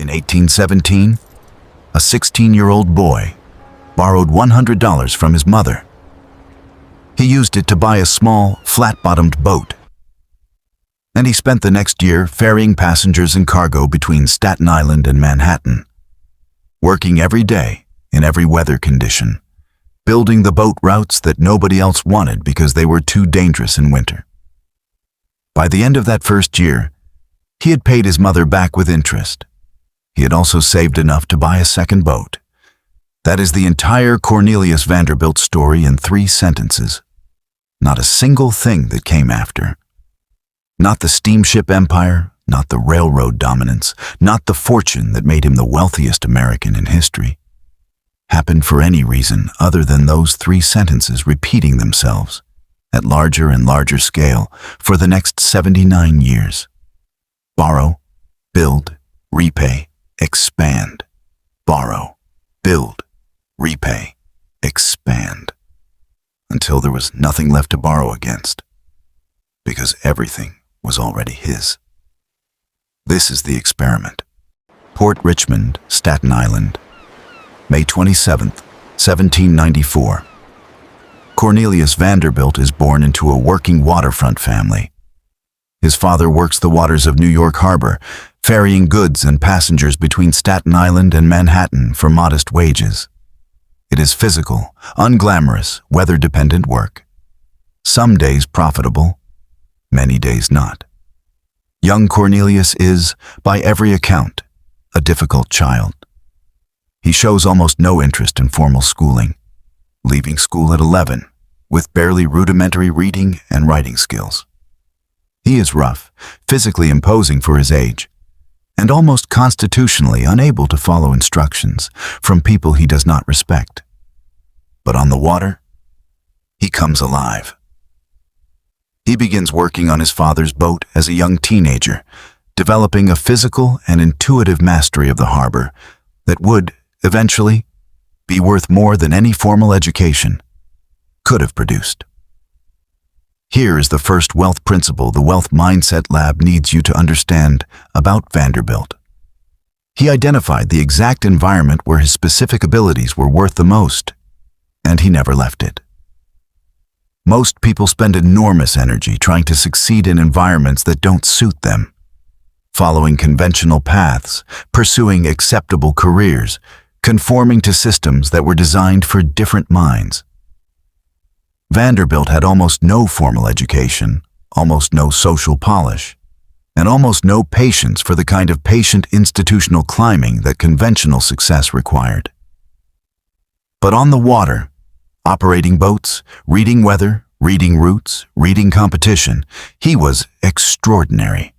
In 1817, a 16-year-old boy borrowed $100 from his mother. He used it to buy a small, flat-bottomed boat, and he spent the next year ferrying passengers and cargo between Staten Island and Manhattan, working every day in every weather condition, building the boat routes that nobody else wanted because they were too dangerous in winter. By the end of that first year, he had paid his mother back with interest. He had also saved enough to buy a second boat. That is the entire Cornelius Vanderbilt story in 3 sentences. Not a single thing that came after. Not the steamship empire, not the railroad dominance, not the fortune that made him the wealthiest American in history, happened for any reason other than those 3 sentences repeating themselves at larger and larger scale for the next 79 years. Borrow, build, repay, expand. Borrow, build, repay, expand. Until there was nothing left to borrow against, because everything was already his. This is the experiment. Port Richmond, Staten Island, May 27th, 1794. Cornelius Vanderbilt is born into a working waterfront family. His father works the waters of New York Harbor, ferrying goods and passengers between Staten Island and Manhattan for modest wages. It is physical, unglamorous, weather-dependent work. Some days profitable, many days not. Young Cornelius is, by every account, a difficult child. He shows almost no interest in formal schooling, leaving school at 11, with barely rudimentary reading and writing skills. He is rough, physically imposing for his age, and almost constitutionally unable to follow instructions from people he does not respect. But on the water, he comes alive. He begins working on his father's boat as a young teenager, developing a physical and intuitive mastery of the harbor that would, eventually, be worth more than any formal education could have produced. Here is the first wealth principle the Wealth Mindset Lab needs you to understand about Vanderbilt. He identified the exact environment where his specific abilities were worth the most, and he never left it. Most people spend enormous energy trying to succeed in environments that don't suit them, following conventional paths, pursuing acceptable careers, conforming to systems that were designed for different minds. Vanderbilt had almost no formal education, almost no social polish, and almost no patience for the kind of patient institutional climbing that conventional success required. But on the water, operating boats, reading weather, reading routes, reading competition, he was extraordinary.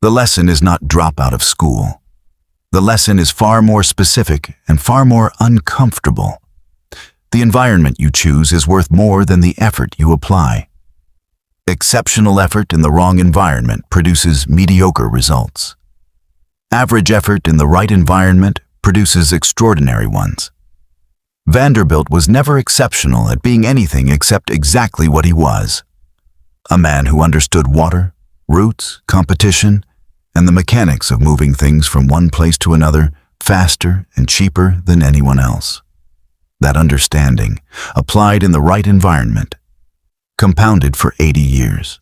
The lesson is not drop out of school. The lesson is far more specific and far more uncomfortable. The environment you choose is worth more than the effort you apply. Exceptional effort in the wrong environment produces mediocre results. Average effort in the right environment produces extraordinary ones. Vanderbilt was never exceptional at being anything except exactly what he was. A man who understood water, routes, competition, and the mechanics of moving things from one place to another faster and cheaper than anyone else. That understanding, applied in the right environment, compounded for 80 years.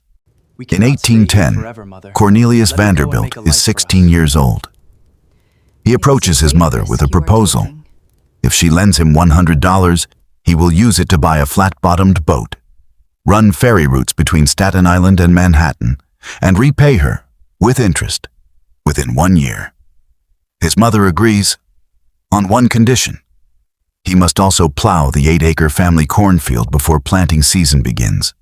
In 1810, Cornelius Vanderbilt is 16 years old. He approaches his mother with a proposal. If she lends him $100, he will use it to buy a flat-bottomed boat, run ferry routes between Staten Island and Manhattan, and repay her, with interest, within 1 year. His mother agrees, on one condition. He must also plow the 8-acre family cornfield before planting season begins.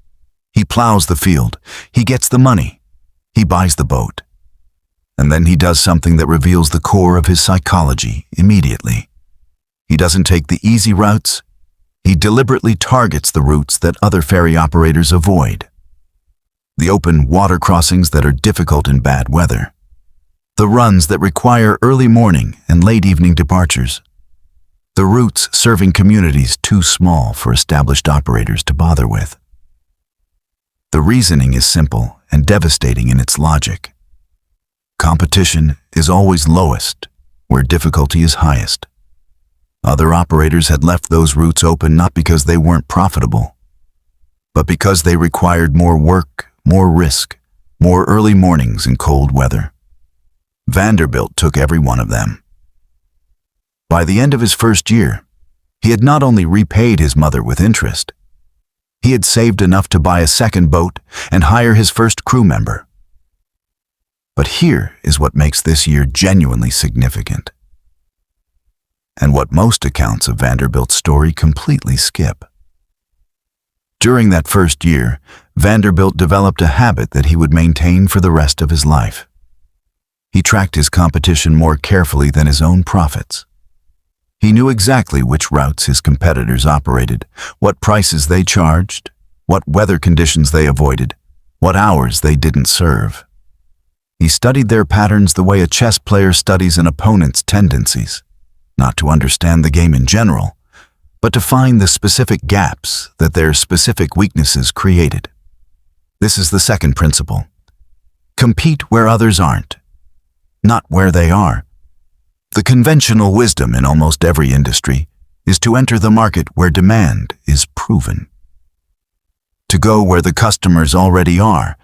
He plows the field, he gets the money, he buys the boat. And then he does something that reveals the core of his psychology immediately. He doesn't take the easy routes, he deliberately targets the routes that other ferry operators avoid. The open water crossings that are difficult in bad weather. The runs that require early morning and late evening departures. The routes serving communities too small for established operators to bother with. The reasoning is simple and devastating in its logic. Competition is always lowest where difficulty is highest. Other operators had left those routes open not because they weren't profitable, but because they required more work, more risk, more early mornings in cold weather. Vanderbilt took every one of them. By the end of his first year, he had not only repaid his mother with interest, he had saved enough to buy a second boat and hire his first crew member. But here is what makes this year genuinely significant, and what most accounts of Vanderbilt's story completely skip. During that first year, Vanderbilt developed a habit that he would maintain for the rest of his life. He tracked his competition more carefully than his own profits. He knew exactly which routes his competitors operated, what prices they charged, what weather conditions they avoided, what hours they didn't serve. He studied their patterns the way a chess player studies an opponent's tendencies, not to understand the game in general, but to find the specific gaps that their specific weaknesses created. This is the second principle. Compete where others aren't, not where they are. The conventional wisdom in almost every industry is to enter the market where demand is proven. To go where the customers already are,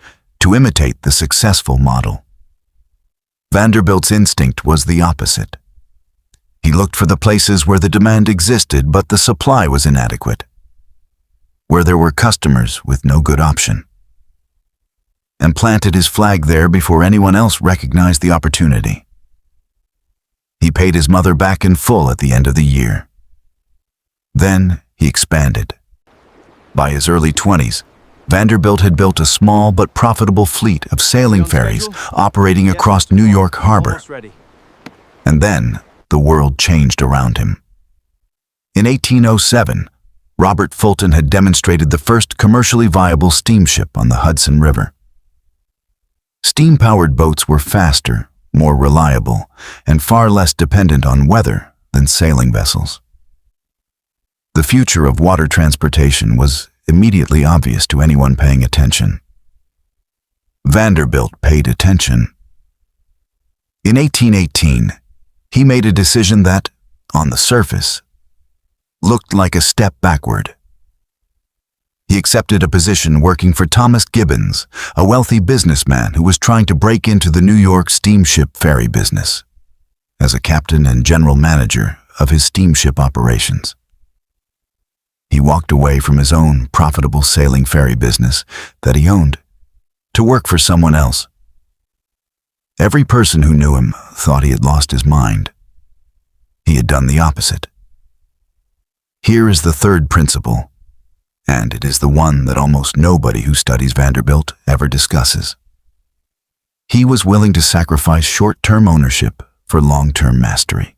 to imitate the successful model. Vanderbilt's instinct was the opposite. He looked for the places where the demand existed but the supply was inadequate, where there were customers with no good option, and planted his flag there before anyone else recognized the opportunity. He paid his mother back in full at the end of the year. Then he expanded. By his early 20s, Vanderbilt had built a small but profitable fleet of sailing ferries operating across New York Harbor. And then the world changed around him. In 1807, Robert Fulton had demonstrated the first commercially viable steamship on the Hudson River. Steam-powered boats were faster, more reliable, and far less dependent on weather than sailing vessels. The future of water transportation was immediately obvious to anyone paying attention. Vanderbilt paid attention. In 1818, he made a decision that, on the surface, looked like a step backward. He accepted a position working for Thomas Gibbons, a wealthy businessman who was trying to break into the New York steamship ferry business, as a captain and general manager of his steamship operations. He walked away from his own profitable sailing ferry business that he owned to work for someone else. Every person who knew him thought he had lost his mind. He had done the opposite. Here is the third principle, and it is the one that almost nobody who studies Vanderbilt ever discusses. He was willing to sacrifice short-term ownership for long-term mastery.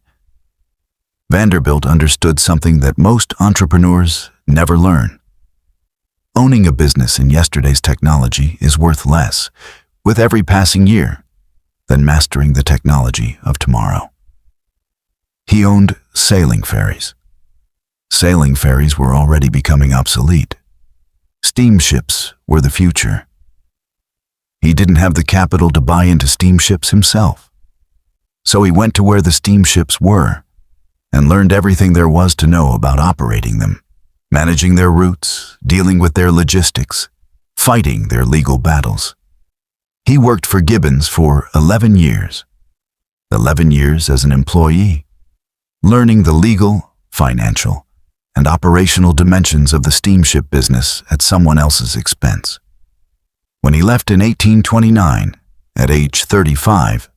Vanderbilt understood something that most entrepreneurs never learn. Owning a business in yesterday's technology is worth less, with every passing year, than mastering the technology of tomorrow. He owned sailing ferries. Sailing ferries were already becoming obsolete. Steamships were the future. He didn't have the capital to buy into steamships himself. So he went to where the steamships were and learned everything there was to know about operating them, managing their routes, dealing with their logistics, fighting their legal battles. He worked for Gibbons for 11 years. 11 years as an employee, learning the legal, financial, and operational dimensions of the steamship business at someone else's expense. When he left in 1829, at age 35,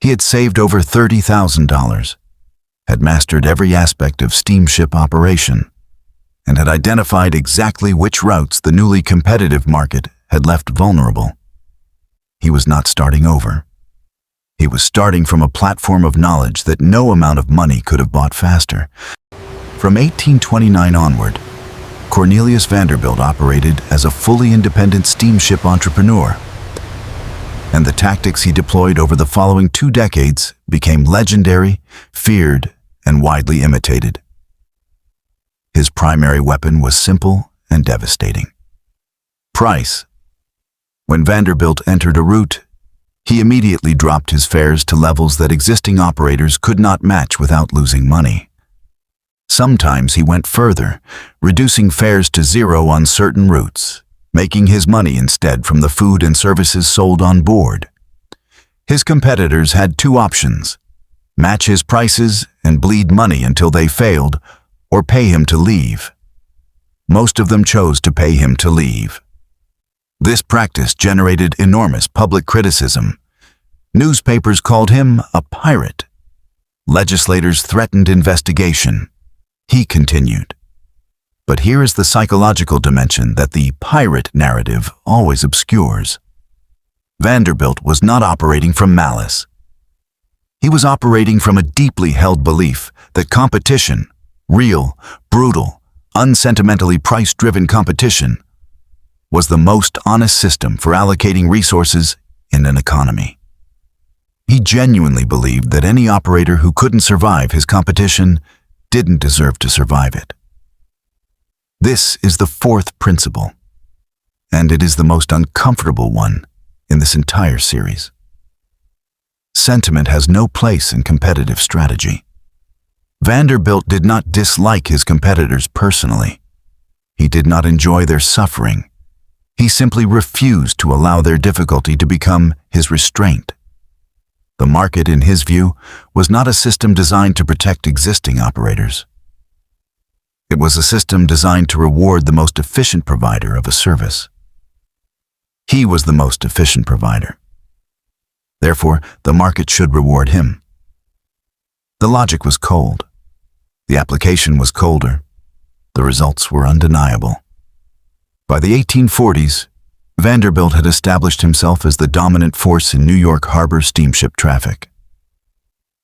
he had saved over $30,000, had mastered every aspect of steamship operation, and had identified exactly which routes the newly competitive market had left vulnerable. He was not starting over. He was starting from a platform of knowledge that no amount of money could have bought faster. From 1829 onward, Cornelius Vanderbilt operated as a fully independent steamship entrepreneur, and the tactics he deployed over the following 2 decades became legendary, feared, and widely imitated. His primary weapon was simple and devastating: price. When Vanderbilt entered a route, He immediately dropped his fares to levels that existing operators could not match without losing money. Sometimes he went further, reducing fares to zero on certain routes, making his money instead from the food and services sold on board. His competitors had two options: match his prices and bleed money until they failed, or pay him to leave. Most of them chose to pay him to leave. This practice generated enormous public criticism. Newspapers called him a pirate. Legislators threatened investigation. He continued. But here is the psychological dimension that the pirate narrative always obscures. Vanderbilt was not operating from malice. He was operating from a deeply held belief that competition, real, brutal, unsentimentally price-driven competition, was the most honest system for allocating resources in an economy. He genuinely believed that any operator who couldn't survive his competition didn't deserve to survive it. This is the fourth principle, and it is the most uncomfortable one in this entire series. Sentiment has no place in competitive strategy. Vanderbilt did not dislike his competitors personally. He did not enjoy their suffering. He simply refused to allow their difficulty to become his restraint. The market, in his view, was not a system designed to protect existing operators. It was a system designed to reward the most efficient provider of a service. He was the most efficient provider. Therefore, the market should reward him. The logic was cold. The application was colder. The results were undeniable. By the 1840s, Vanderbilt had established himself as the dominant force in New York harbor steamship traffic.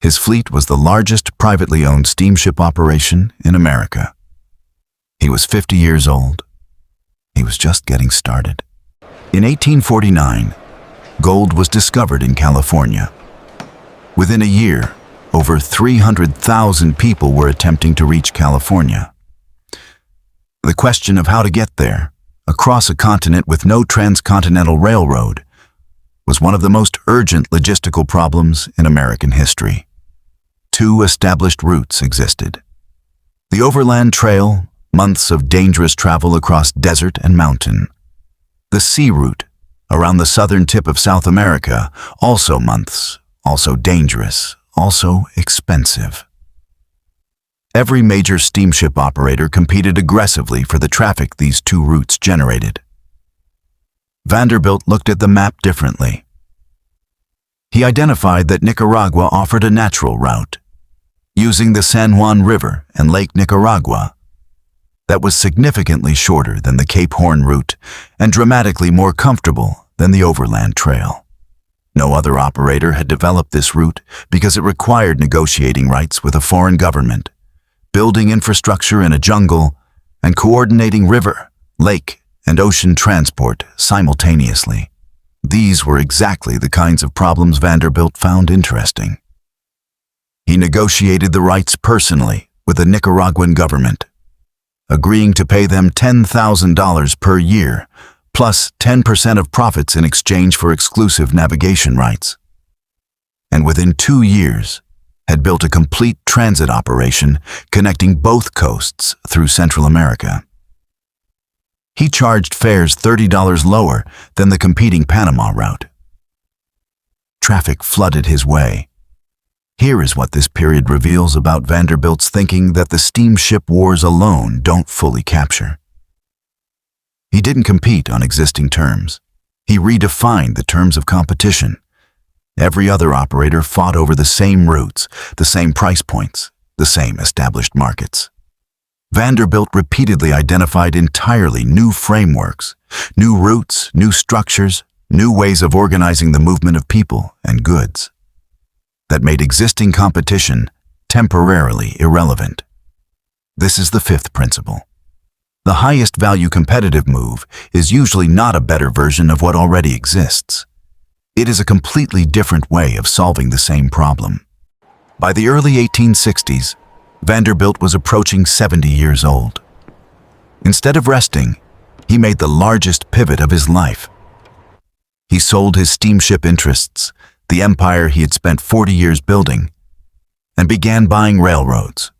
His fleet was the largest privately owned steamship operation in America. He was 50 years old. He was just getting started. In 1849, gold was discovered in California. Within a year, over 300,000 people were attempting to reach California. The question of how to get there, across a continent with no transcontinental railroad, was one of the most urgent logistical problems in American history. Two established routes existed: the overland trail, months of dangerous travel across desert and mountain; the sea route, around the southern tip of South America, also months, also dangerous, also expensive. Every major steamship operator competed aggressively for the traffic these two routes generated. Vanderbilt looked at the map differently. He identified that Nicaragua offered a natural route, using the San Juan River and Lake Nicaragua, that was significantly shorter than the Cape Horn route and dramatically more comfortable than the overland trail. No other operator had developed this route because it required negotiating rights with a foreign government, building infrastructure in a jungle, and coordinating river, lake, and ocean transport simultaneously. These were exactly the kinds of problems Vanderbilt found interesting. He negotiated the rights personally with the Nicaraguan government, agreeing to pay them $10,000 per year, plus 10% of profits in exchange for exclusive navigation rights. And within 2 years, had built a complete transit operation connecting both coasts through Central America. He charged fares $30 lower than the competing Panama route. Traffic flooded his way. Here is what this period reveals about Vanderbilt's thinking that the Steamship Wars alone don't fully capture. He didn't compete on existing terms. He redefined the terms of competition. Every other operator fought over the same routes, the same price points, the same established markets. Vanderbilt repeatedly identified entirely new frameworks, new routes, new structures, new ways of organizing the movement of people and goods that made existing competition temporarily irrelevant. This is the fifth principle. The highest value competitive move is usually not a better version of what already exists. It is a completely different way of solving the same problem. By the early 1860s, Vanderbilt was approaching 70 years old. Instead of resting, he made the largest pivot of his life. He sold his steamship interests, the empire he had spent 40 years building, and began buying railroads.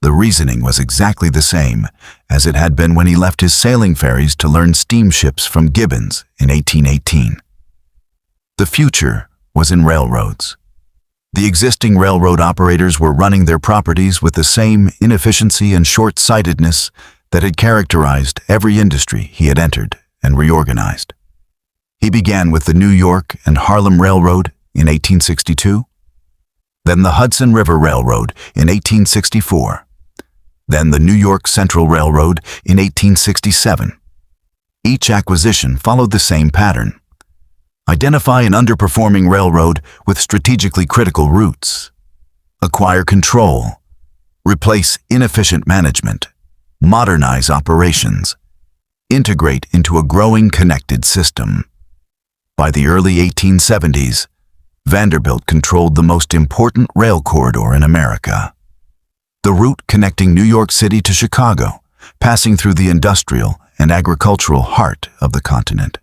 The reasoning was exactly the same as it had been when he left his sailing ferries to learn steamships from Gibbons in 1818. The future was in railroads. The existing railroad operators were running their properties with the same inefficiency and short-sightedness that had characterized every industry he had entered and reorganized. He began with the New York and Harlem Railroad in 1862, then the Hudson River Railroad in 1864, then the New York Central Railroad in 1867. Each acquisition followed the same pattern. Identify an underperforming railroad with strategically critical routes. Acquire control. Replace inefficient management. Modernize operations. Integrate into a growing connected system. By the early 1870s, Vanderbilt controlled the most important rail corridor in America. The route connecting New York City to Chicago, passing through the industrial and agricultural heart of the continent.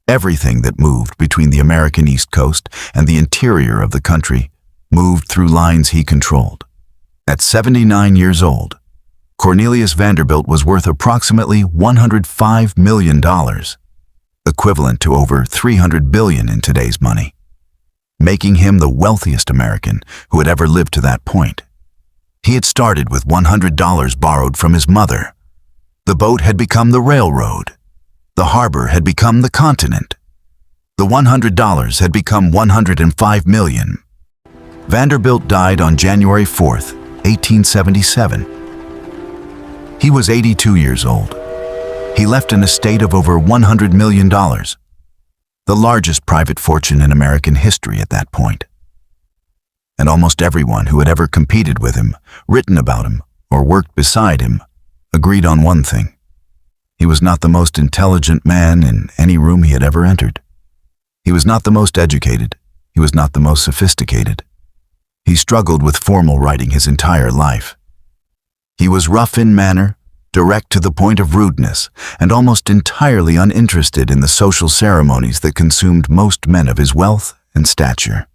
Everything that moved between the American East Coast and the interior of the country moved through lines he controlled. At 79 years old, Cornelius Vanderbilt was worth approximately $105 million, equivalent to over $300 billion in today's money, making him the wealthiest American who had ever lived to that point. He had started with $100 borrowed from his mother. The boat had become the railroad. The harbor had become the continent. The $100 had become $105 million. Vanderbilt died on January 4th, 1877. He was 82 years old. He left an estate of over $100 million, the largest private fortune in American history at that point. And almost everyone who had ever competed with him, written about him, or worked beside him agreed on one thing. He was not the most intelligent man in any room he had ever entered. He was not the most educated. He was not the most sophisticated. He struggled with formal writing his entire life. He was rough in manner, direct to the point of rudeness, and almost entirely uninterested in the social ceremonies that consumed most men of his wealth and stature.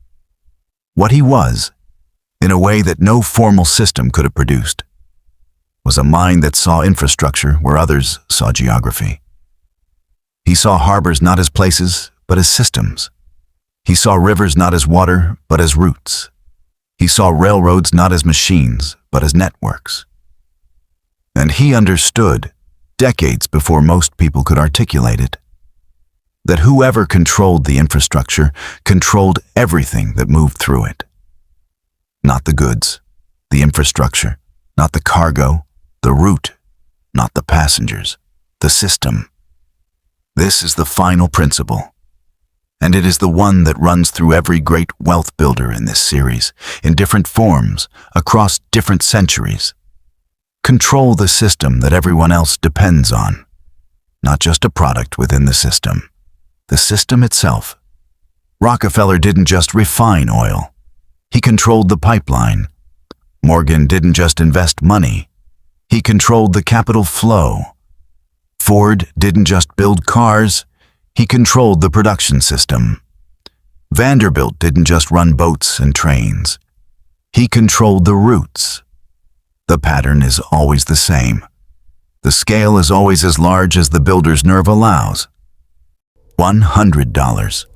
What he was, in a way that no formal system could have produced, was a mind that saw infrastructure where others saw geography. He saw harbors not as places, but as systems. He saw rivers not as water, but as roots. He saw railroads not as machines, but as networks. And he understood, decades before most people could articulate it, that whoever controlled the infrastructure controlled everything that moved through it. Not the goods, the infrastructure, not the cargo, the route, not the passengers, the system. This is the final principle, and it is the one that runs through every great wealth builder in this series, in different forms, across different centuries. Control the system that everyone else depends on, not just a product within the system itself. Rockefeller didn't just refine oil. He controlled the pipeline. Morgan didn't just invest money. He controlled the capital flow. Ford didn't just build cars. He controlled the production system. Vanderbilt didn't just run boats and trains. He controlled the routes. The pattern is always the same. The scale is always as large as the builder's nerve allows. $100.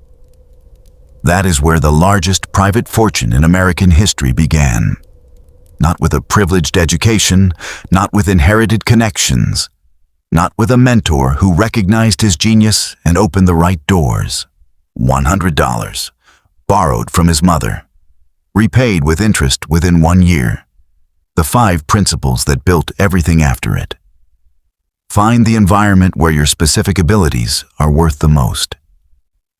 That is where the largest private fortune in American history began. Not with a privileged education, not with inherited connections, not with a mentor who recognized his genius and opened the right doors. $100, borrowed from his mother, repaid with interest within 1 year. The 5 principles that built everything after it. Find the environment where your specific abilities are worth the most,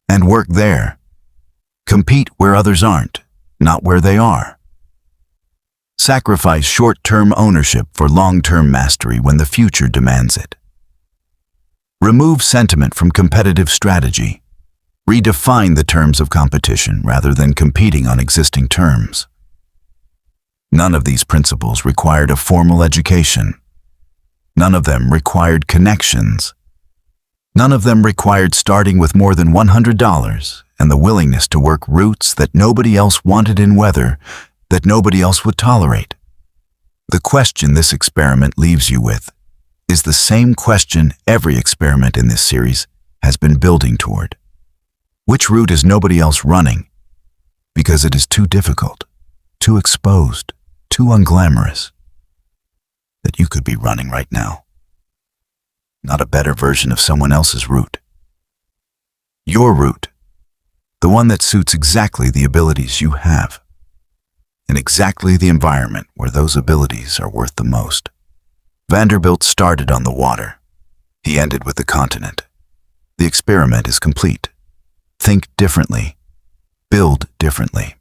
and work there. Compete where others aren't, not where they are. Sacrifice short-term ownership for long-term mastery when the future demands it. Remove sentiment from competitive strategy. Redefine the terms of competition rather than competing on existing terms. None of these principles required a formal education. None of them required connections. None of them required starting with more than $100 and the willingness to work routes that nobody else wanted in weather that nobody else would tolerate. The question this experiment leaves you with is the same question every experiment in this series has been building toward. Which route is nobody else running? Because it is too difficult, too exposed, too unglamorous, that you could be running right now. Not a better version of someone else's route. Your route, the one that suits exactly the abilities you have, in exactly the environment where those abilities are worth the most. Vanderbilt started on the water. He ended with the continent. The experiment is complete. Think differently. Build differently.